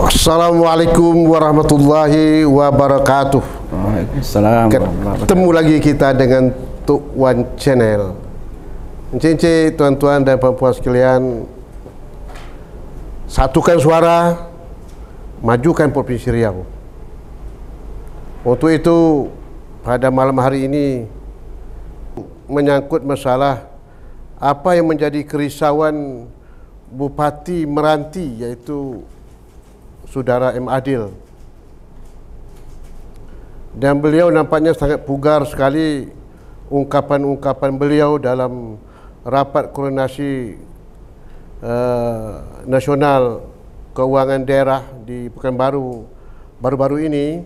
Assalamualaikum warahmatullahi wabarakatuh. Waalaikumsalam. Ketemu lagi kita dengan Tok Wan Channel. Encik-encik, tuan-tuan dan puan-puan sekalian, satukan suara, majukan Provinsi Riau. Untuk itu, pada malam hari ini menyangkut masalah apa yang menjadi kerisauan Bupati Meranti, iaitu Saudara M. Adil. Dan beliau nampaknya sangat pugar sekali ungkapan-ungkapan beliau dalam rapat koordinasi nasional keuangan daerah di Pekanbaru baru-baru ini,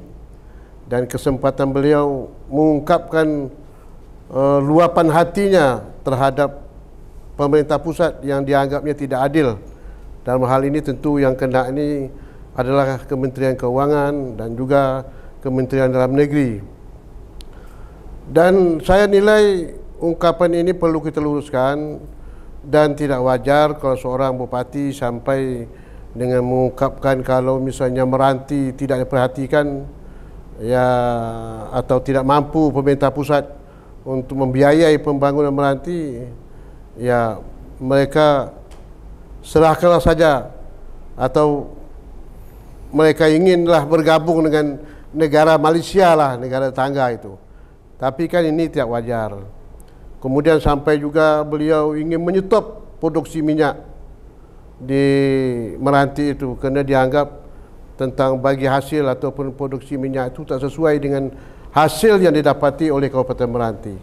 dan kesempatan beliau mengungkapkan luapan hatinya terhadap pemerintah pusat yang dianggapnya tidak adil. Dalam hal ini tentu yang kena ini adalah Kementerian Keuangan dan juga Kementerian Dalam Negeri. Dan saya nilai ungkapan ini perlu kita luruskan, dan tidak wajar kalau seorang bupati sampai dengan mengungkapkan kalau misalnya Meranti tidak diperhatikan ya, atau tidak mampu pemerintah pusat untuk membiayai pembangunan Meranti, ya mereka serahkanlah saja, atau mereka inginlah bergabung dengan negara Malaysia lah, negara tetangga itu. Tapi kan ini tidak wajar. Kemudian sampai juga beliau ingin menyetop produksi minyak di Meranti itu, kerana dianggap tentang bagi hasil ataupun produksi minyak itu tak sesuai dengan hasil yang didapati oleh Kabupaten Meranti.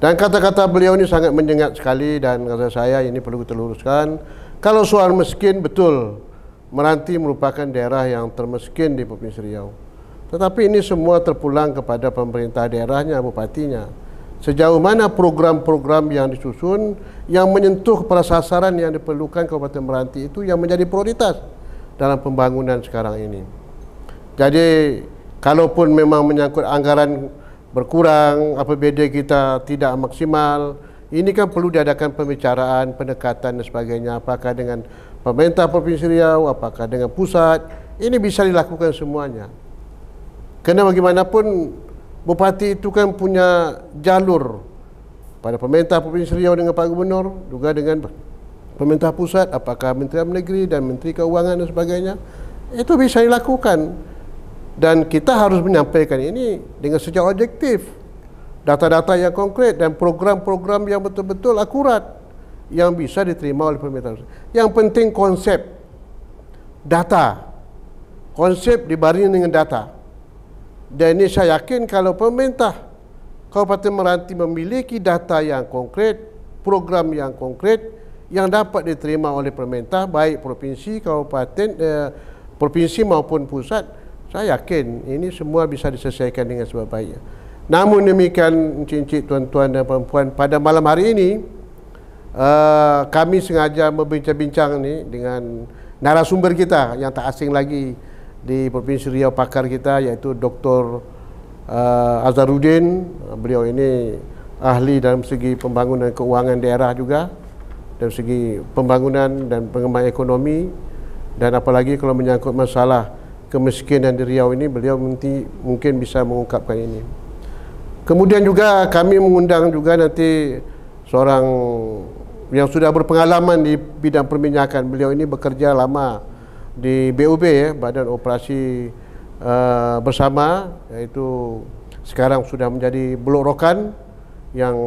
Dan kata-kata beliau ini sangat menyengat sekali, dan kata saya ini perlu kita luruskan. Kalau soal miskin, betul, Meranti merupakan daerah yang termiskin di Provinsi Riau. Tetapi ini semua terpulang kepada pemerintah daerahnya, bupatinya. Sejauh mana program-program yang disusun yang menyentuh kepada sasaran yang diperlukan Kabupaten Meranti itu yang menjadi prioritas dalam pembangunan sekarang ini. Jadi, kalaupun memang menyangkut anggaran berkurang, APBD kita tidak maksimal, ini kan perlu diadakan pembicaraan, pendekatan dan sebagainya. Apakah dengan pemerintah Provinsi Riau, apakah dengan pusat, ini bisa dilakukan semuanya. Kerana bagaimanapun bupati itu kan punya jalur pada pemerintah Provinsi Riau dengan Pak Gubernur, juga dengan pemerintah pusat, apakah Menteri Dalam Negeri dan Menteri Keuangan dan sebagainya. Itu bisa dilakukan, dan kita harus menyampaikan ini dengan secara objektif, data-data yang konkret dan program-program yang betul-betul akurat yang bisa diterima oleh pemerintah. Yang penting konsep, data, konsep dibarengi dengan data. Dan ini saya yakin kalau pemerintah Kabupaten Meranti memiliki data yang konkret, program yang konkret yang dapat diterima oleh pemerintah, baik provinsi, kabupaten, provinsi maupun pusat, saya yakin ini semua bisa diselesaikan dengan sebaik-baiknya. Namun demikian, encik-encik, tuan-tuan dan puan-puan, pada malam hari ini kami sengaja berbincang-bincang ni dengan narasumber kita yang tak asing lagi di Provinsi Riau, pakar kita, iaitu Dr. Azharuddin. Beliau ini ahli dalam segi pembangunan keuangan daerah juga, dari segi pembangunan dan pengembangan ekonomi, dan apalagi kalau menyangkut masalah kemiskinan di Riau ini, beliau mungkin bisa mengungkapkan ini. Kemudian juga kami mengundang juga nanti seorang yang sudah berpengalaman di bidang perminyakan. Beliau ini bekerja lama di BOB, Badan Operasi Bersama, iaitu sekarang sudah menjadi Blok Rokan, yang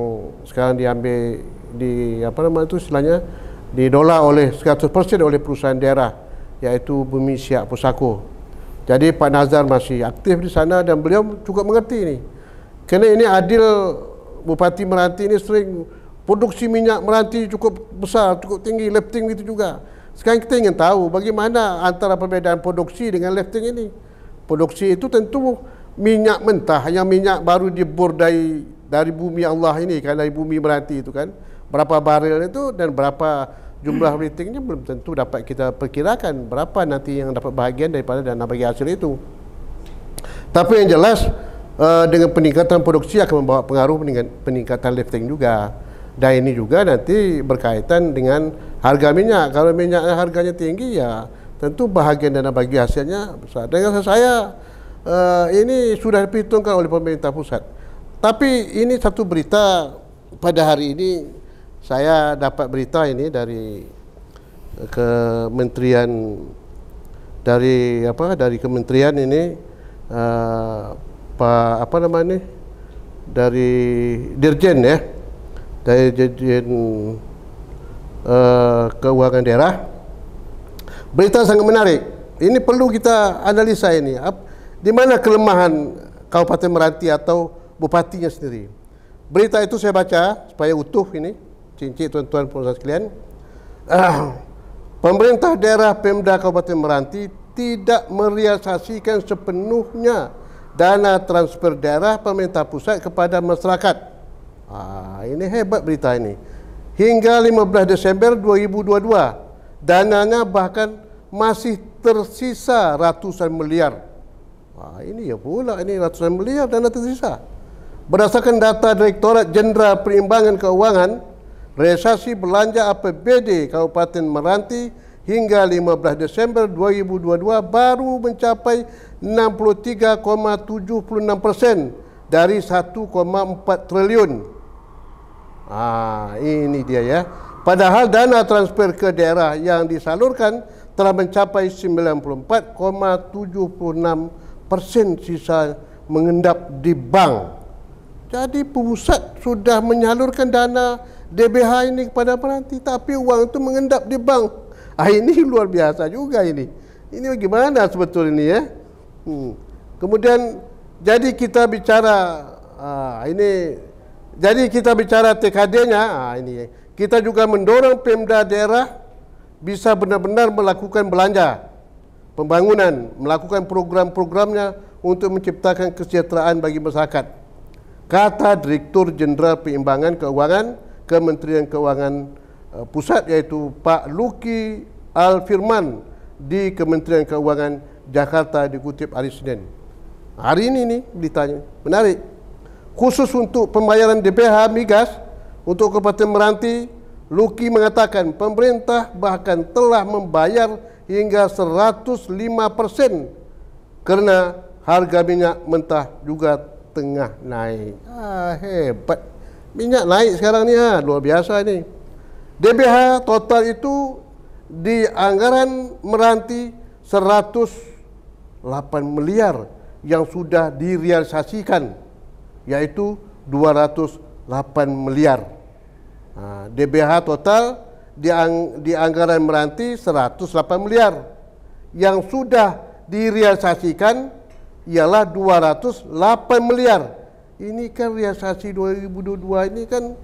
sekarang diambil di apa nama itu istilahnya, didolak oleh 100% oleh perusahaan daerah, iaitu Bumi Siak Pusako. Jadi Pak Nazar masih aktif di sana, dan beliau cukup mengerti ini. Kerana ini adil, Bupati Meranti ini sering produksi minyak Meranti cukup besar, cukup tinggi, lifting itu juga. Sekarang kita ingin tahu bagaimana antara perbezaan produksi dengan lifting ini. Produksi itu tentu minyak mentah, yang minyak baru dibor dari bumi Allah ini, kan, dari bumi Meranti itu kan. Berapa baril itu dan berapa jumlah liftingnya belum tentu dapat kita perkirakan berapa nanti yang dapat bahagian daripada dana bagi hasil itu. Tapi yang jelas dengan peningkatan produksi akan membawa pengaruh dengan peningkatan lifting juga. Dan ini juga nanti berkaitan dengan harga minyak. Kalau minyak harganya tinggi, ya tentu bahagian dana bagi hasilnya besar. Dengan saya ini sudah diperhitungkan oleh pemerintah pusat. Tapi ini satu berita pada hari ini, saya dapat berita ini dari kementerian, dari kementerian ini, dari Dirjen ya, dari Dirjen Keuangan Daerah. Berita sangat menarik. Ini perlu kita analisa ini. Di mana kelemahan Kabupaten Meranti atau bupatinya sendiri. Berita itu saya baca supaya utuh ini, cincin tuan-tuan pengusaha sekalian. Pemerintah daerah Pemda Kabupaten Meranti tidak merealisasikan sepenuhnya dana transfer daerah pemerintah pusat kepada masyarakat. Ini hebat berita ini. Hingga 15 Desember 2022, dananya bahkan masih tersisa ratusan miliar. Ini ya pula, ini ratusan miliar dana tersisa. Berdasarkan data Direktorat Jenderal Perimbangan Keuangan, realisasi belanja APBD Kabupaten Meranti hingga 15 Desember 2022 baru mencapai 63,76% dari 1,4 triliun. Ini dia ya. Padahal dana transfer ke daerah yang disalurkan telah mencapai 94,76%, sisa mengendap di bank. Jadi pusat sudah menyalurkan dana DBH ini kepada Meranti, tapi uang itu mengendap di bank. Ini luar biasa juga ini. Ini bagaimana sebetulnya ini ya? Kemudian jadi kita bicara TKD-nya. Ini kita juga mendorong Pemda daerah bisa benar-benar melakukan belanja pembangunan, melakukan program-programnya untuk menciptakan kesejahteraan bagi masyarakat. Kata Direktur Jenderal Perimbangan Keuangan Kementerian Keuangan Pusat, yaitu Pak Luki Alfirman di Kementerian Keuangan Jakarta, dikutip hari Senin. Hari ini nih beritanya menarik. Khusus untuk pembayaran DPH migas untuk Kabupaten Meranti, Luki mengatakan pemerintah bahkan telah membayar hingga 105% karena harga minyak mentah juga tengah naik. Hebat. Minyak naik sekarang ni, luar biasa ini. DBH total itu di anggaran Meranti 108 miliar yang sudah direalisasikan, yaitu 208 miliar. DBH total di anggaran Meranti 108 miliar. Yang sudah direalisasikan ialah 208 miliar. Ini kan realisasi 2022 ini kan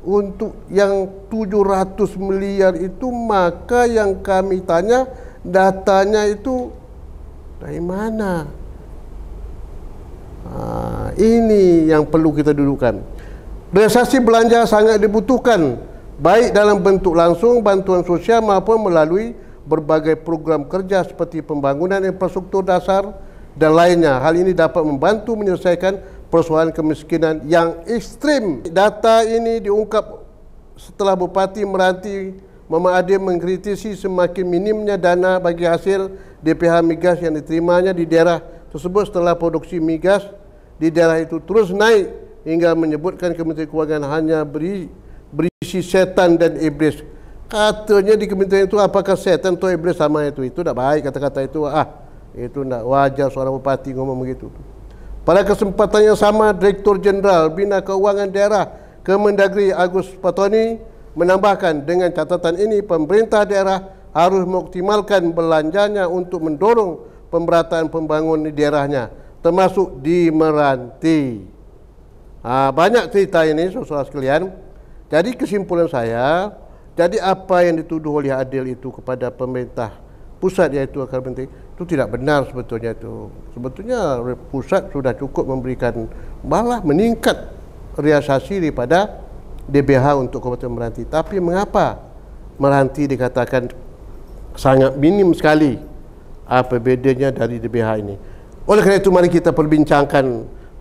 untuk yang 700 miliar itu, maka yang kami tanya datanya itu dari mana? Ini yang perlu kita dudukan. Realisasi belanja sangat dibutuhkan, baik dalam bentuk langsung bantuan sosial maupun melalui berbagai program kerja seperti pembangunan infrastruktur dasar dan lainnya. Hal ini dapat membantu menyelesaikan persoalan kemiskinan yang ekstrim. Data ini diungkap setelah Bupati Meranti Muhammad Adil mengkritisi semakin minimnya dana bagi hasil DPH migas yang diterimanya di daerah tersebut setelah produksi migas di daerah itu terus naik, hingga menyebutkan Kementerian Keuangan hanya berisi setan dan iblis. Katanya di kementerian itu apakah setan atau iblis sama itu tak baik kata-kata itu. Itu tak wajar seorang bupati ngomong begitu. Pada kesempatan yang sama, Direktur Jenderal Bina Keuangan Daerah Kemendagri Agus Patoni menambahkan, dengan catatan ini pemerintah daerah harus mengoptimalkan belanjanya untuk mendorong pemerataan pembangunan di daerahnya, termasuk di Meranti. Banyak cerita ini saudara sekalian. Jadi kesimpulan saya, jadi apa yang dituduh oleh Adil itu kepada pemerintah pusat, yaitu akar menteri, itu tidak benar sebetulnya itu. Sebetulnya pusat sudah cukup memberikan, malah meningkat realisasi daripada DBH untuk Kabupaten Meranti. Tapi mengapa Meranti dikatakan sangat minim sekali APBD-nya dari DBH ini? Oleh kerana itu mari kita perbincangkan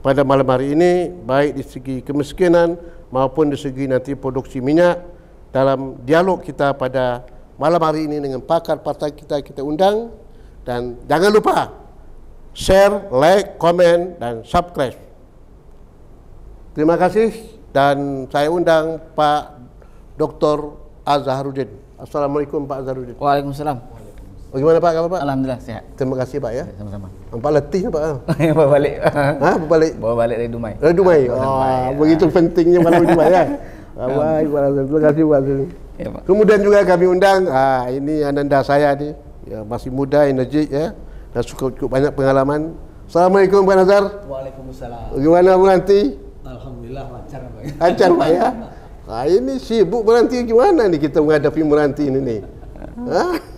pada malam hari ini, baik di segi kemiskinan maupun di segi nanti produksi minyak, dalam dialog kita pada malam hari ini dengan pakar partai kita undang. Dan jangan lupa share, like, komen, dan subscribe. Terima kasih dan saya undang Pak Dr. Azharuddin. Assalamualaikum Pak Azharuddin. Waalaikumsalam. Bagaimana Pak? Kabar Pak? Alhamdulillah sehat. Terima kasih Pak ya. Sama-sama. Nampak letih Pak. Bawa balik. Hah? Balik? Bawa balik dari Dumai. Dari Dumai. Begitu pentingnya malam Dumai ya. Baik, terima kasih Pak. Ya, Pak. Kemudian juga kami undang, ini ananda saya nih, ya, masih muda, energik ya, dan cukup banyak pengalaman. Assalamualaikum Pak Nazar. Waalaikumsalam. Bagaimana Bu Ranti? Alhamdulillah lancar Pak. Lancar Pak ya. Ini sibuk Bu Ranti, gimana nih kita menghadapi Bu Ranti ini nih?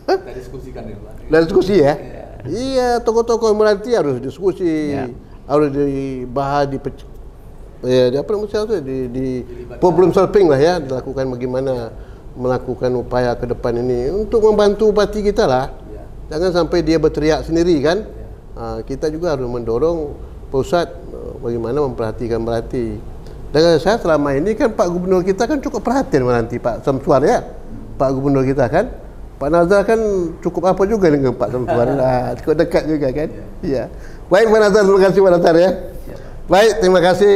Kita diskusikan ya Pak. Dan diskusi ya? Iya, tokoh-tokoh Bu Ranti harus diskusi, harus dibahas, apa namanya di problem solving lah ya, dilakukan bagaimana melakukan upaya ke depan ini untuk membantu bupati kita lah. Jangan sampai dia berteriak sendiri kan. Kita juga harus mendorong pusat bagaimana memperhatikan Meranti. Dan saya selama ini kan Pak Gubernur kita kan cukup perhatian Meranti, Pak Samsuar ya. Pak Gubernur kita kan. Pak Nazar kan cukup apa juga dengan Pak Samsuar. Cukup dekat juga kan. Iya. Baik Pak Nazar, terima kasih Pak Nazar ya. Baik, terima kasih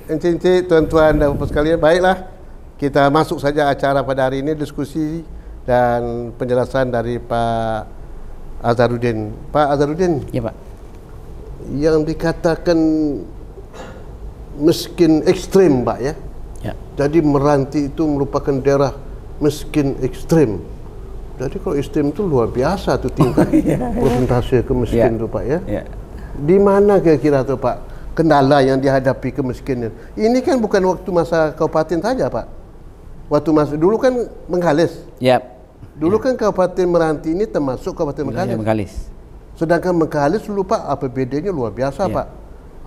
encik-encik, tuan-tuan dan bapak sekalian. Baiklah, kita masuk saja acara pada hari ini, diskusi dan penjelasan dari Pak Azharuddin. Pak Azharuddin. Ya Pak. Yang dikatakan miskin ekstrim Pak ya. Ya. Jadi Meranti itu merupakan daerah miskin ekstrim. Jadi kalau ekstrim itu luar biasa tuh tingkat persentase kemiskinan itu Pak ya. Ya. Di mana kira-kira tuh Pak kendala yang dihadapi kemiskinan? Ini kan bukan waktu masa kabupaten saja Pak. Waktu masa dulu kan Mengkalis. Ya. Dulu kan Kabupaten Meranti ini termasuk Kabupaten Mengkalis. Sedangkan Mengkalis dulu Pak APBD-nya luar biasa Pak.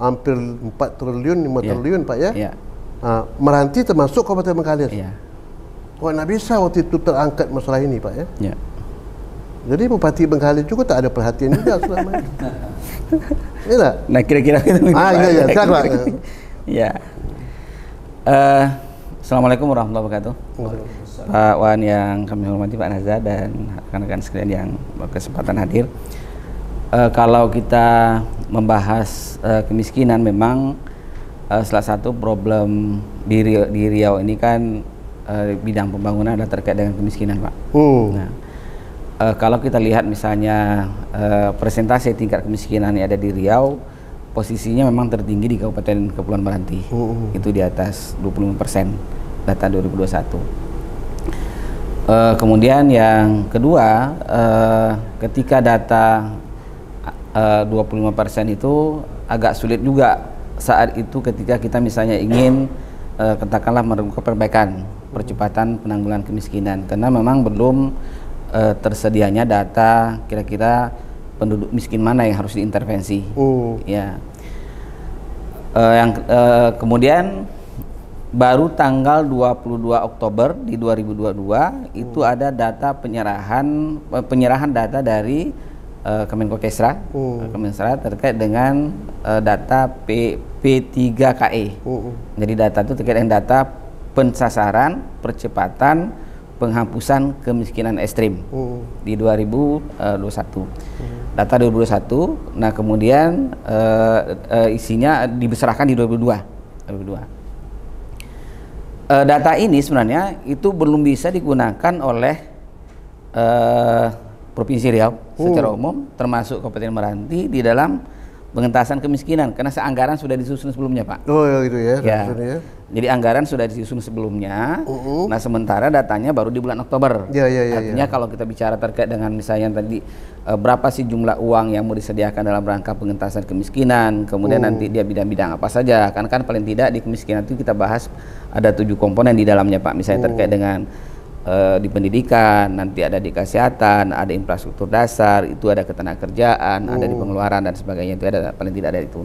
Hampir 4 triliun, 5 triliun Pak ya. Ya. Meranti termasuk Kabupaten Mengkalis. Ya. Kok nggak bisa waktu itu terangkat masalah ini Pak ya? Ya. Jadi Bupati Mengkalis juga tak ada perhatian juga selama ini. Iya tak? Nah kira-kira gitu. Iya, sekarang Pak. Ya. Assalamualaikum warahmatullahi wabarakatuh. Pak Wan yang kami hormati, Pak Nazar dan rekan-rekan sekalian yang berkesempatan hadir. Kalau kita membahas kemiskinan, memang salah satu problem di Riau ini kan bidang pembangunan adalah terkait dengan kemiskinan, Pak. Nah, kalau kita lihat misalnya persentase tingkat kemiskinan yang ada di Riau, posisinya memang tertinggi di Kabupaten Kepulauan Meranti. Itu di atas 25%. Data 2021. Kemudian yang kedua, ketika data 25% itu agak sulit juga saat itu ketika kita misalnya ingin katakanlah melakukan perbaikan percepatan penanggulangan kemiskinan, karena memang belum tersedianya data kira-kira penduduk miskin mana yang harus diintervensi. Ya. Kemudian baru tanggal 22 Oktober di 2022 itu ada data penyerahan data dari Kemenkokesra terkait dengan data P3KE. Jadi data itu terkait dengan data pensasaran percepatan penghapusan kemiskinan ekstrim di 2021. Data 2021. Nah, kemudian isinya diserahkan di 2022. Data ini sebenarnya itu belum bisa digunakan oleh Provinsi Riau secara umum, termasuk Kabupaten Meranti di dalam pengentasan kemiskinan, karena anggaran sudah disusun sebelumnya, Pak. Oh ya gitu ya. Ya. Jadi anggaran sudah disusun sebelumnya. Nah, sementara datanya baru di bulan Oktober. Artinya kalau kita bicara terkait dengan misalnya tadi berapa sih jumlah uang yang mau disediakan dalam rangka pengentasan kemiskinan, kemudian nanti dia bidang-bidang apa saja, kan paling tidak di kemiskinan itu kita bahas ada 7 komponen di dalamnya, Pak. Misalnya terkait dengan di pendidikan, nanti ada di kesehatan, ada infrastruktur dasar, itu ada ketenagakerjaan, ada di pengeluaran dan sebagainya, itu ada paling tidak ada itu.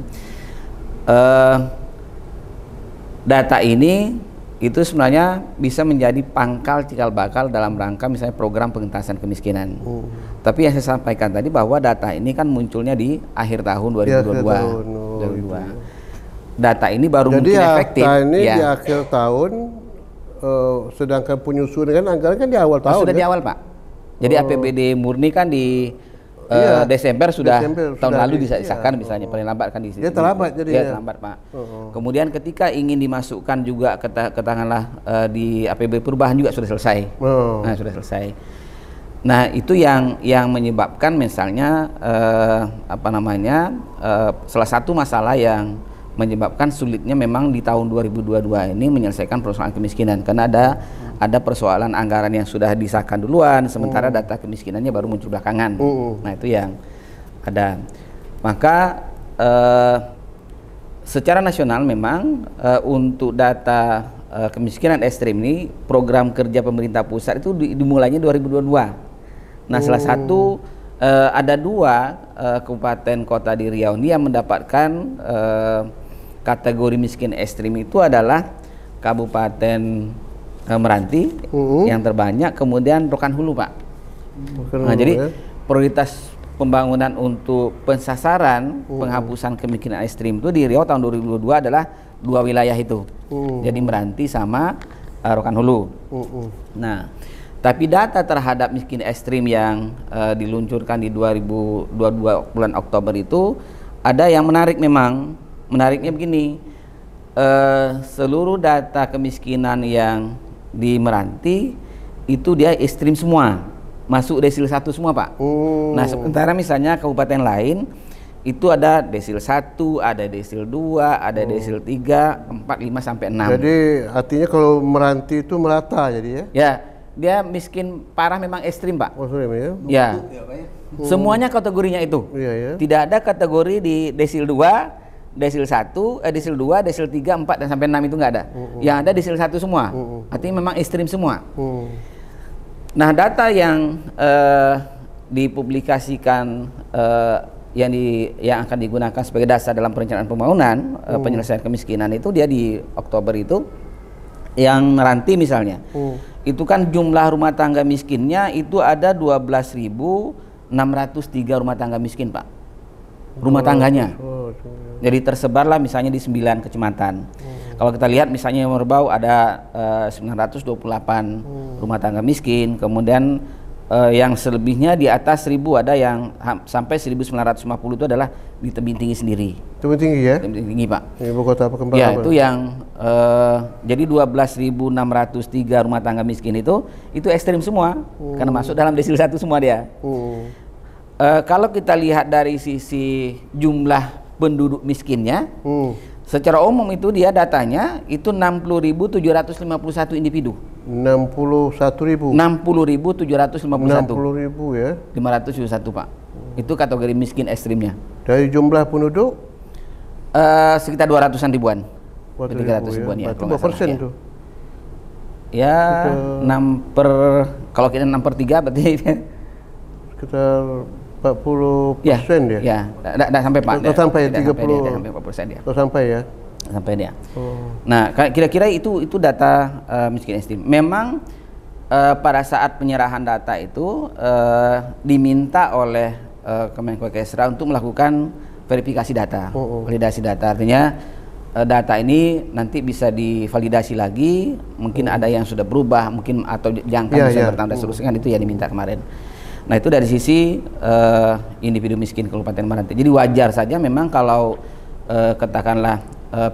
Data ini itu sebenarnya bisa menjadi pangkal cikal bakal dalam rangka misalnya program pengentasan kemiskinan. Tapi yang saya sampaikan tadi bahwa data ini kan munculnya di akhir tahun 2022. Data ini baru mungkin efektif. Jadi ini di akhir tahun, sedangkan penyusunan kan anggaran kan di awal tahun. Sudah di awal, Pak. Jadi APBD murni kan di Desember tahun lalu disahkan misalnya, paling lambat kan di situ. Dia terlambat jadi. Dia terlambat, Pak. Kemudian ketika ingin dimasukkan juga katakanlah di APBD perubahan juga sudah selesai. Nah, sudah selesai. Nah, itu yang menyebabkan misalnya salah satu masalah yang menyebabkan sulitnya memang di tahun 2022 ini menyelesaikan persoalan kemiskinan, karena ada persoalan anggaran yang sudah disahkan duluan, sementara data kemiskinannya baru muncul belakangan. Nah, itu yang ada. Maka secara nasional memang untuk data kemiskinan ekstrim ini program kerja pemerintah pusat itu dimulainya 2022. Nah, salah satu ada 2 kabupaten kota di Riau ini yang mendapatkan kategori miskin ekstrim itu adalah Kabupaten Meranti yang terbanyak, kemudian Rokan Hulu, Pak. Nah, jadi prioritas pembangunan untuk pensasaran penghapusan kemiskinan ekstrim itu di Riau tahun 2022 adalah 2 wilayah itu. Jadi Meranti sama Rokan Hulu. Nah, tapi data terhadap miskin ekstrim yang diluncurkan di 2022 bulan Oktober itu ada yang menarik memang. Menariknya begini, seluruh data kemiskinan yang di Meranti itu dia ekstrim semua, masuk desil 1 semua, Pak. Nah, sementara misalnya kabupaten lain itu ada desil 1, ada desil 2, ada desil 3, 4, 5 sampai 6. Jadi artinya kalau Meranti itu merata jadi ya? Ya, dia miskin parah memang ekstrim, Pak. Ya. Semuanya kategorinya itu. Tidak ada kategori di desil 2, desil 1, desil 2, desil 3, 4 dan sampai 6 itu nggak ada. Yang ada desil 1 semua. Artinya memang ekstrim semua. Nah, data yang dipublikasikan yang akan digunakan sebagai dasar dalam perencanaan pembangunan penyelesaian kemiskinan itu dia di Oktober itu yang Meranti misalnya. Itu kan jumlah rumah tangga miskinnya itu ada 12.603 rumah tangga miskin, Pak. Rumah tangganya. Jadi tersebarlah misalnya di 9 kecamatan. Kalau kita lihat misalnya Merbau ada 928 rumah tangga miskin, kemudian yang selebihnya di atas 1000 ada yang sampai 1950 itu adalah di tebing tinggi sendiri. Tebing tinggi ya? Tebing tinggi, Pak. Ibu kota Pekanbaru. Ya, itu yang jadi 12.603 rumah tangga miskin itu ekstrim semua karena masuk dalam desil 1 semua dia. Kalau kita lihat dari sisi jumlah penduduk miskinnya, secara umum itu dia datanya itu 60.751 individu. 60.751 ya? 571, Pak. Itu kategori miskin ekstrimnya. Dari jumlah penduduk? Sekitar 200-an ribuan. 300 ribuan ya. Itu berapa persen tuh? Ya, 6 per, kalau kita 6 per 3 berarti sekitar 40% dia? Ya, tidak sampai, Pak. Tidak sampai 30%. Sampai 4% dia. Tidak sampai ya? Sampai dia. Nah, kira-kira itu data miskin ekstrim. Memang pada saat penyerahan data itu diminta oleh Kemenkesra untuk melakukan verifikasi data, validasi data. Artinya data ini nanti bisa divalidasi lagi, mungkin ada yang sudah berubah, mungkin atau jangka bisa bertambah seterusnya, itu ya diminta kemarin. Nah, itu dari sisi individu miskin Kabupaten Meranti. Jadi wajar saja memang kalau katakanlah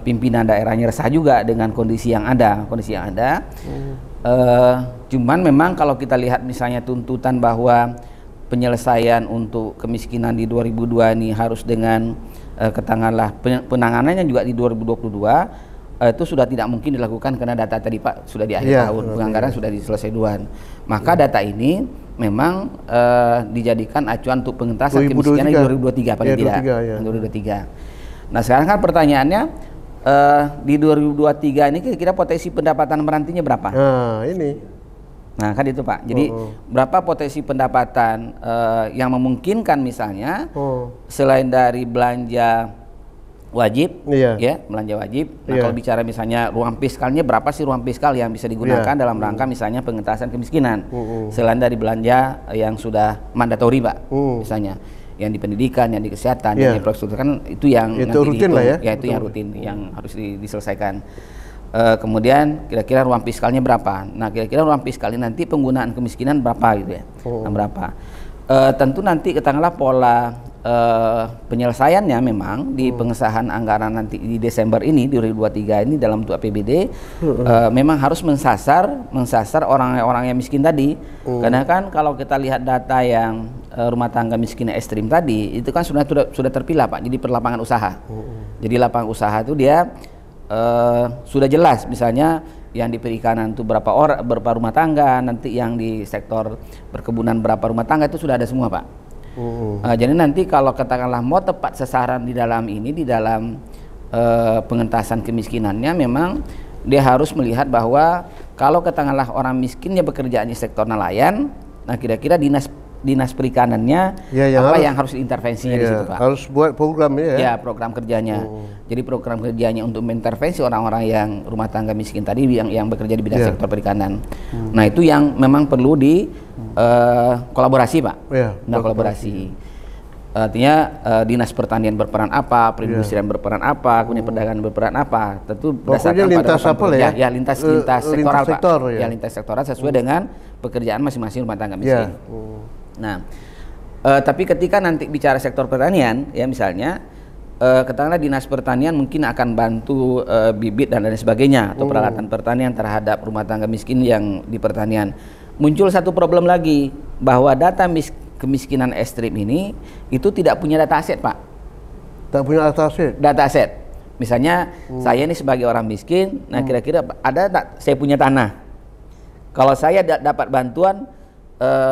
pimpinan daerahnya resah juga dengan kondisi yang ada, cuman memang kalau kita lihat misalnya tuntutan bahwa penyelesaian untuk kemiskinan di 2002 ini harus dengan katakanlah penanganannya juga di 2022 itu sudah tidak mungkin dilakukan karena data tadi, Pak, sudah di akhir tahun, penganggaran sudah diselesaikan duluan. Maka data ini memang dijadikan acuan untuk pengentasan kemiskinan di 2023 paling tidak. 2023. Nah, sekarang kan pertanyaannya di 2023 ini kira-kira potensi pendapatan Merantinya berapa? Nah, ini. Nah, kan itu, Pak. Jadi berapa potensi pendapatan yang memungkinkan misalnya selain dari belanja wajib, ya, belanja wajib. Nah, kalau bicara misalnya ruang fiskalnya, berapa sih ruang fiskal yang bisa digunakan dalam rangka misalnya pengentasan kemiskinan? Selain dari belanja yang sudah mandatori, Pak, misalnya yang di pendidikan, yang di kesehatan, yang di infrastruktur, kan itu yang itu rutin lah ya. Ya, itu yang rutin yang harus diselesaikan. kemudian kira-kira ruang fiskalnya berapa. Nah, kira-kira ruang fiskalnya nanti penggunaan kemiskinan berapa gitu ya. Nah, berapa. Tentu nanti katakanlah pola penyelesaiannya memang di pengesahan anggaran nanti di Desember ini 2023 ini dalam bentuk APBD memang harus mensasar orang-orang yang miskin tadi. Karena kan kalau kita lihat data yang rumah tangga miskin ekstrim tadi itu kan sudah terpilah Pak, jadi per lapangan usaha. Jadi lapangan usaha itu dia sudah jelas, misalnya yang di perikanan itu berapa rumah tangga, nanti yang di sektor perkebunan berapa rumah tangga, itu sudah ada semua Pak. Jadi nanti kalau katakanlah mau tepat sasaran di dalam pengentasan kemiskinannya, memang dia harus melihat bahwa kalau katakanlah orang miskinnya bekerjaannya sektor nelayan, nah kira-kira dinas perikanannya yang harus diintervensinya di situ Pak. Harus buat programnya ya. Program kerjanya. Jadi program kerjanya untuk mengintervensi orang-orang yang rumah tangga miskin tadi yang bekerja di bidang sektor perikanan. Nah, itu yang memang perlu di kolaborasi Pak. Kolaborasi. Artinya dinas pertanian berperan apa, perindustrian berperan apa, kemudian perdagangan berperan apa. Tentu berdasarkan lintas lintas sektoral Pak. Ya, lintas sektoral sesuai dengan pekerjaan masing-masing rumah tangga miskin. Nah, tapi ketika nanti bicara sektor pertanian, ya misalnya, katakanlah dinas pertanian mungkin akan bantu bibit dan lain sebagainya atau peralatan pertanian terhadap rumah tangga miskin yang di pertanian. Muncul satu problem lagi, bahwa data kemiskinan ekstrim ini itu tidak punya data aset Pak. Tak punya data aset? Data aset. Misalnya saya ini sebagai orang miskin, nah kira-kira saya punya tanah. Kalau saya dapat bantuan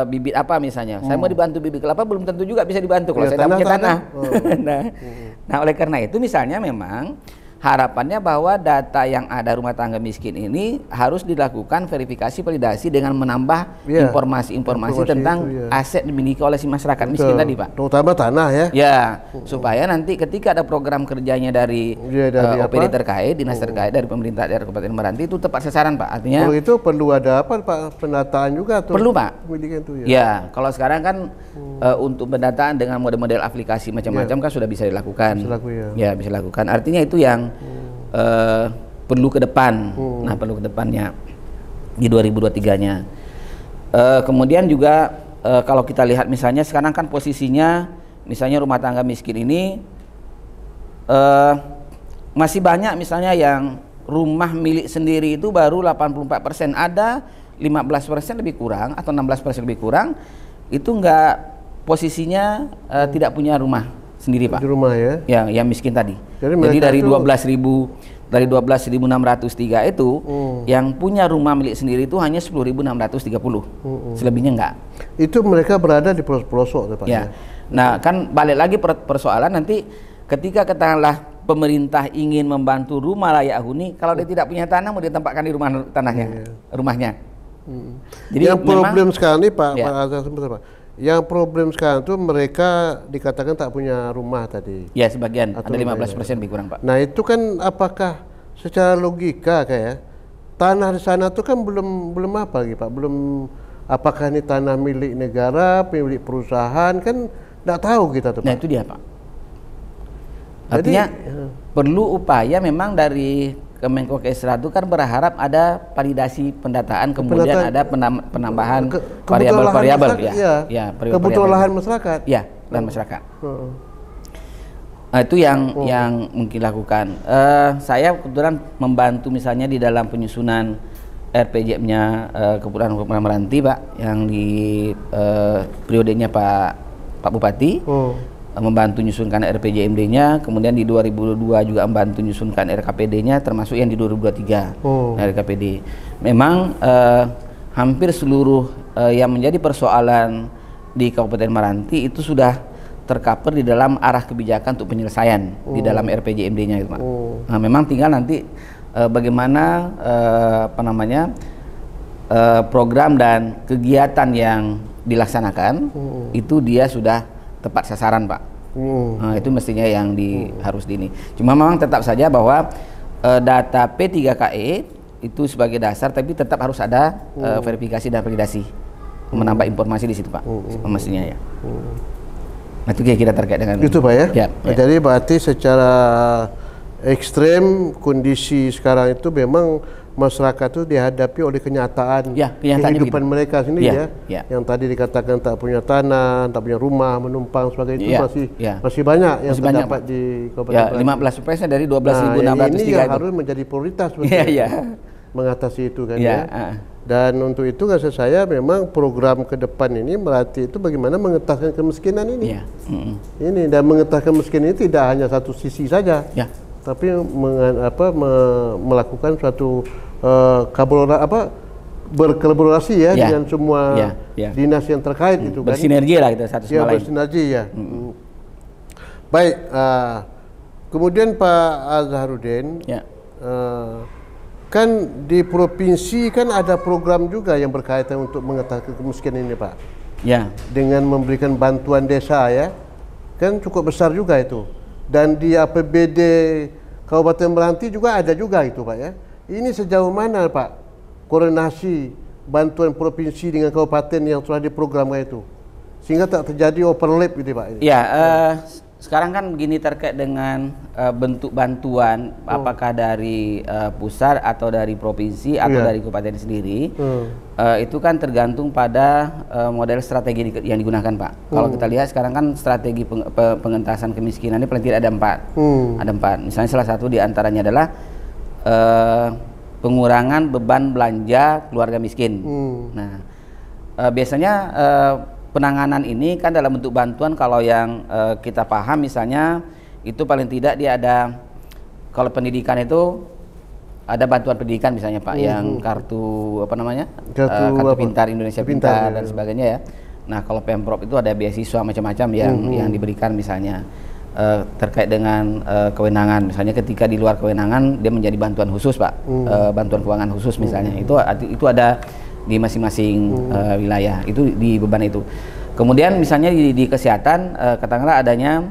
bibit apa misalnya, saya mau dibantu bibit kelapa, belum tentu juga bisa dibantu kalau saya tidak punya tanah. Nah, oleh karena itu misalnya memang harapannya bahwa data yang ada rumah tangga miskin ini harus dilakukan verifikasi validasi dengan menambah informasi-informasi tentang aset dimiliki oleh si masyarakat miskin tadi Pak. Terutama tanah ya. Ya, supaya nanti ketika ada program kerjanya dari OPD terkait, dinas terkait dari pemerintah daerah Kabupaten Meranti itu tepat sasaran Pak. Artinya kalau itu perlu ada apa Pak, pendataan juga tuh? Perlu Pak. Itu, ya, kalau sekarang kan untuk pendataan dengan model-model aplikasi macam-macam kan sudah bisa dilakukan. Bisa dilakukan. Artinya itu yang perlu ke depan. Nah, perlu ke depannya di 2023-nya. Kemudian juga kalau kita lihat misalnya sekarang kan posisinya misalnya rumah tangga miskin ini masih banyak misalnya yang rumah milik sendiri itu baru 84%, ada 15% lebih kurang atau 16% lebih kurang itu enggak posisinya tidak punya rumah sendiri Pak. Di rumah ya. Yang miskin tadi. Jadi dari 12.603 itu yang punya rumah milik sendiri itu hanya 10.630. Selebihnya enggak. Itu mereka berada di pelosok Pak. Ya. Nah, kan balik lagi persoalan nanti ketika katakanlah pemerintah ingin membantu rumah layak huni, kalau dia tidak punya tanah mau ditempatkan di rumahnya. Jadi yang problem sekarang ini Pak Azhar Pak. Yang problem sekarang itu mereka dikatakan tak punya rumah tadi. Ya, sebagian, ada 15% lebih kurang Pak. Nah, itu kan apakah secara logika kayak tanah di sana itu kan belum apa lagi Pak? Belum apakah ini tanah milik negara, milik perusahaan, kan tidak tahu kita tuh Pak. Nah, itu dia Pak. Artinya perlu upaya memang dari Kemenko Kesra itu kan berharap ada validasi pendataan, kemudian ada penambahan variabel-variabel kebutuhan lahan masyarakat. Ya, lahan masyarakat. Nah, itu yang mungkin lakukan. Saya kebetulan membantu misalnya di dalam penyusunan RPJM-nya Kepulauan Meranti Pak, yang di periodenya Pak Bupati. Membantu menyusunkan RPJMD-nya, kemudian di 2002 juga membantu menyusunkan RKPD-nya, termasuk yang di 2023 RKPD. Memang hampir seluruh yang menjadi persoalan di Kabupaten Meranti itu sudah tercover di dalam arah kebijakan untuk penyelesaian di dalam RPJMD-nya itu Pak. Nah, memang tinggal nanti bagaimana program dan kegiatan yang dilaksanakan itu dia sudah tepat sasaran Pak. Nah, itu mestinya yang harus ini. Cuma memang tetap saja bahwa data P3KE itu sebagai dasar, tapi tetap harus ada verifikasi dan validasi, menambah informasi di situ Pak. Mestinya ya. Nah, itu kira-kira terkait dengan itu Pak ya. Jadi berarti secara ekstrem kondisi sekarang itu memang masyarakat itu dihadapi oleh kenyataan kehidupan mereka sendiri yang tadi dikatakan tak punya tanah, tak punya rumah, menumpang sebagainya itu masih banyak yang terdapat di Kabupaten 15% dari 12.603 ini yang harus menjadi prioritas mengatasi itu kan dan untuk itu rasa saya memang program ke depan ini Meranti itu bagaimana mengentaskan kemiskinan ini ini dan mengentaskan kemiskinan ini tidak hanya satu sisi saja tapi melakukan suatu berkolaborasi dengan semua dinas yang terkait itu kan. Bersinergi lah kita satu sama lain. Bersinergi Baik, kemudian Pak Azharuddin, kan di provinsi kan ada program juga yang berkaitan untuk mengatasi kemiskinan ini Pak. Dengan memberikan bantuan desa kan cukup besar juga itu. Dan di APBD Kabupaten Meranti juga ada juga itu Pak Ini sejauh mana Pak koordinasi bantuan provinsi dengan kabupaten yang telah diprogramkan itu sehingga tak terjadi overlap gitu Pak? Sekarang kan begini terkait dengan bentuk bantuan apakah dari pusat atau dari provinsi atau dari kabupaten sendiri itu kan tergantung pada model strategi yang digunakan Pak. Kalau kita lihat sekarang kan strategi pengentasan kemiskinan ini paling tidak ada 4. Ada 4. Misalnya salah satu diantaranya adalah pengurangan beban belanja keluarga miskin. Nah, biasanya penanganan ini kan dalam bentuk bantuan kalau yang kita paham misalnya itu paling tidak dia ada kalau pendidikan itu ada bantuan pendidikan misalnya Pak yang kartu kartu pintar Indonesia Pintar dan sebagainya Nah, kalau Pemprov itu ada beasiswa macam-macam yang diberikan misalnya. Terkait dengan kewenangan misalnya ketika di luar kewenangan dia menjadi bantuan khusus Pak bantuan keuangan khusus misalnya itu ada di masing-masing wilayah itu di beban itu. Kemudian misalnya di kesehatan katakanlah adanya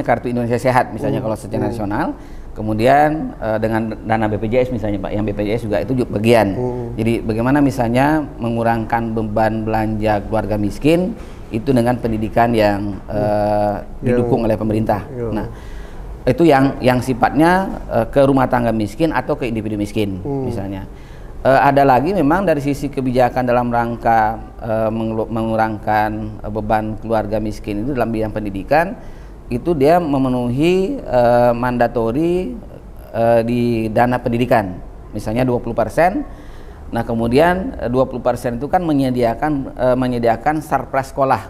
kartu Indonesia Sehat misalnya kalau secara nasional, kemudian dengan dana BPJS misalnya Pak yang BPJS juga itu bagian. Jadi bagaimana misalnya mengurangkan beban belanja keluarga miskin itu dengan pendidikan yang didukung oleh pemerintah. Nah, itu yang sifatnya ke rumah tangga miskin atau ke individu miskin misalnya. Ada lagi memang dari sisi kebijakan dalam rangka mengurangkan beban keluarga miskin itu dalam bidang pendidikan itu dia memenuhi mandatori di dana pendidikan misalnya 20%. Nah, kemudian 20% itu kan menyediakan sarpras sekolah.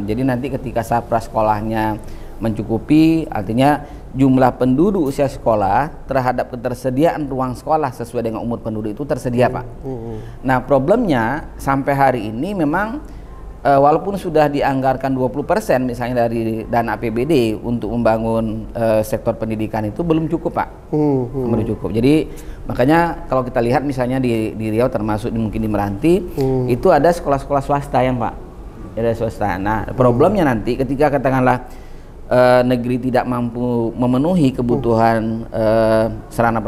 Jadi nanti ketika sarpras sekolahnya mencukupi, artinya jumlah penduduk usia sekolah terhadap ketersediaan ruang sekolah sesuai dengan umur penduduk itu tersedia Pak. Nah, problemnya sampai hari ini memang walaupun sudah dianggarkan 20% misalnya dari dana APBD untuk membangun sektor pendidikan itu belum cukup Pak. Belum cukup. Jadi makanya kalau kita lihat misalnya di Riau termasuk mungkin di Meranti itu ada sekolah-sekolah swasta yang Pak. Ada swasta. Nah, problemnya nanti ketika katakanlah negeri tidak mampu memenuhi kebutuhan sarana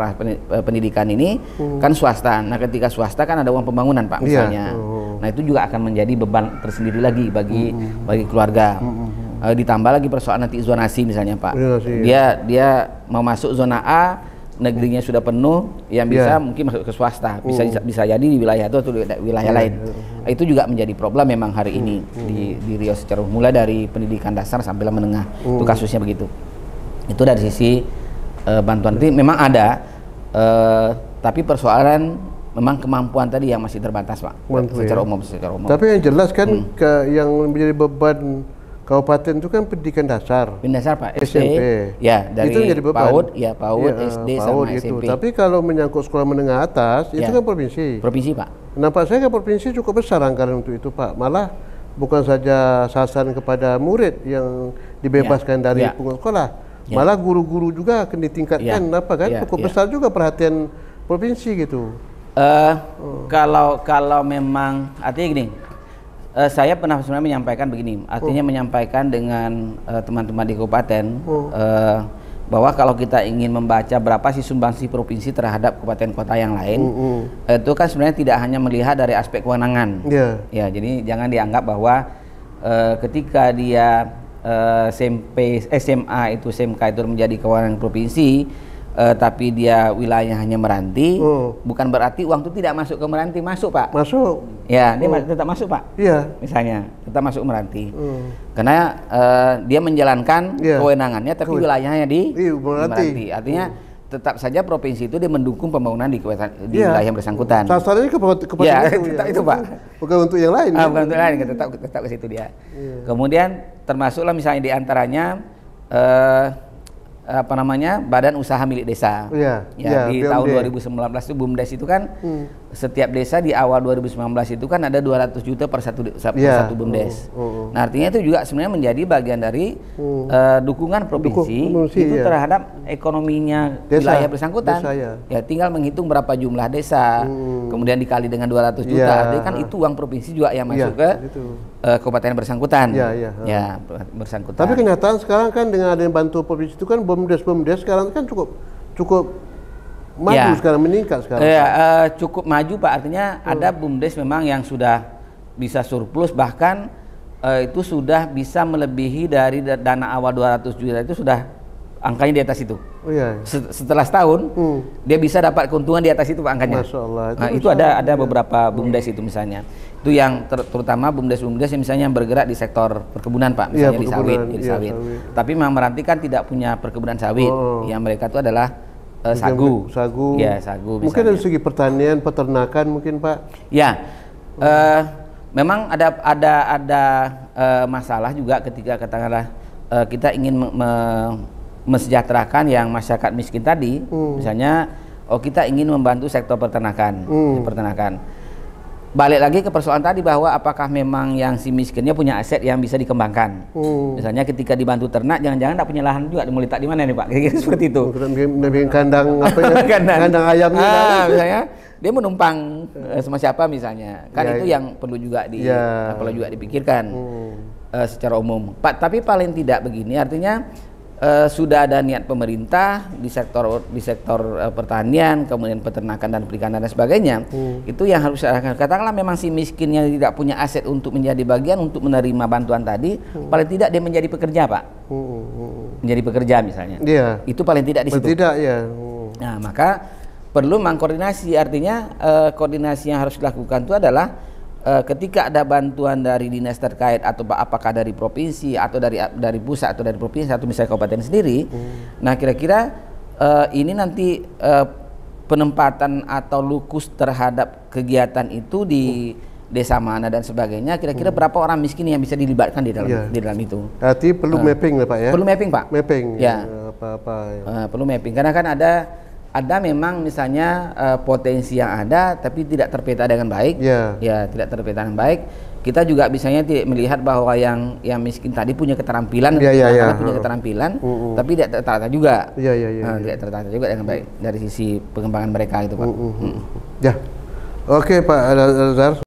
pendidikan ini kan swasta. Nah, ketika swasta kan ada uang pembangunan Pak misalnya. Nah, itu juga akan menjadi beban tersendiri lagi bagi keluarga. Ditambah lagi persoalan nanti zonasi misalnya Pak. Dia mau masuk zona A, negerinya sudah penuh, yang bisa mungkin masuk ke swasta, bisa jadi di wilayah itu atau di wilayah lain. Itu juga menjadi problem memang hari ini di Riau secara umum, mulai dari pendidikan dasar sampai menengah. Itu kasusnya begitu. Itu dari sisi bantuan itu memang ada, tapi persoalan memang kemampuan tadi yang masih terbatas Pak. Secara umum. Tapi yang jelas kan yang menjadi beban kabupaten itu kan pendidikan dasar. Pendidikan dasar Pak, SMP. Ya, dari itu menjadi beban. PAUD, SD sama SMP. Tapi kalau menyangkut sekolah menengah atas itu kan provinsi. Provinsi Pak. Nampak saya kan provinsi cukup besar anggaran untuk itu Pak. Malah bukan saja sasaran kepada murid yang dibebaskan dari pungut sekolah, malah guru-guru juga akan ditingkatkan cukup besar juga perhatian provinsi gitu. Kalau memang artinya gini, saya pernah sebenarnya menyampaikan begini, artinya menyampaikan dengan teman-teman di kabupaten bahwa kalau kita ingin membaca berapa sih sumbangsi provinsi terhadap kabupaten kota yang lain, itu kan sebenarnya tidak hanya melihat dari aspek kewenangan. Ya, jadi jangan dianggap bahwa ketika dia SMA itu SMK itu menjadi kewenangan provinsi, tapi dia wilayahnya Meranti, bukan berarti uang itu tidak masuk ke Meranti, masuk Pak. Masuk. Ya, dia tetap masuk Pak. Iya. Misalnya tetap masuk Meranti, karena dia menjalankan kewenangannya, tapi wilayahnya di Meranti. Artinya tetap saja provinsi itu dia mendukung pembangunan di wilayah yang bersangkutan. Sasarannya kepada tetap itu Pak. Bukan untuk yang lain. Bukan untuk yang lain, tetap ke situ dia. Kemudian termasuklah misalnya di antaranya badan usaha milik desa. Di tahun 2019 itu BUMDes itu kan setiap desa di awal 2019 itu kan ada 200 juta per satu BUMDes. Nah, artinya itu juga sebenarnya menjadi bagian dari dukungan provinsi itu terhadap ekonominya wilayah bersangkutan. Ya, tinggal menghitung berapa jumlah desa, kemudian dikali dengan 200 juta, artinya kan itu uang provinsi juga yang masuk ke kabupaten bersangkutan. Ya, bersangkutan. Tapi kenyataan sekarang kan dengan adanya bantuan provinsi itu kan BUMDes sekarang kan cukup maju sekarang, meningkat sekarang. Cukup maju Pak, artinya ada BUMDes memang yang sudah bisa surplus, bahkan itu sudah bisa melebihi dari dana awal 200 juta itu sudah angkanya di atas itu. Setelah setahun dia bisa dapat keuntungan di atas itu Pak angkanya. Masya Allah. Itu ada beberapa BUMDes itu misalnya. Itu yang terutama BUMDes yang misalnya yang bergerak di sektor perkebunan Pak, misalnya di sawit. Tapi memang Meranti kan tidak punya perkebunan sawit. Yang mereka itu adalah sagu. Ya, sagu. Mungkin dari segi pertanian, peternakan mungkin Pak. Ya. Memang ada masalah juga ketika katakanlah kita ingin mesejahterakan yang masyarakat miskin tadi, misalnya kita ingin membantu sektor peternakan. Balik lagi ke persoalan tadi bahwa apakah memang yang si miskinnya punya aset yang bisa dikembangkan. Misalnya ketika dibantu ternak, jangan-jangan tidak punya lahan juga, mau letak di mana nih Pak? Kira-kira seperti itu. Kandang kandang ayamnya. Misalnya dia menumpang sama siapa misalnya, kan itu yang perlu juga dipikirkan secara umum. Pak, tapi paling tidak begini, artinya sudah ada niat pemerintah di sektor pertanian, kemudian peternakan dan perikanan dan sebagainya. Itu yang harus katakanlah memang si miskin yang tidak punya aset untuk menjadi bagian untuk menerima bantuan tadi, paling tidak dia menjadi pekerja Pak. Menjadi pekerja misalnya. Itu paling tidak di situ. Nah, maka perlu mengkoordinasi, artinya koordinasi yang harus dilakukan itu adalah ketika ada bantuan dari dinas terkait atau apakah dari provinsi atau dari pusat atau dari provinsi atau misalnya kabupaten sendiri, nah kira-kira ini nanti penempatan atau lukus terhadap kegiatan itu di desa mana dan sebagainya, kira-kira berapa orang miskin yang bisa dilibatkan di dalam itu. Berarti perlu mapping lah Pak ya? Perlu mapping Pak. Mapping. Perlu mapping karena kan ada memang misalnya potensi yang ada tapi tidak terpeta dengan baik. Tidak terpeta dengan baik. Kita juga misalnya tidak melihat bahwa yang miskin tadi punya keterampilan, punya keterampilan, tapi tidak tertata juga. Tidak tertata juga dengan baik dari sisi pengembangan mereka itu Pak. Oke Pak Azhar.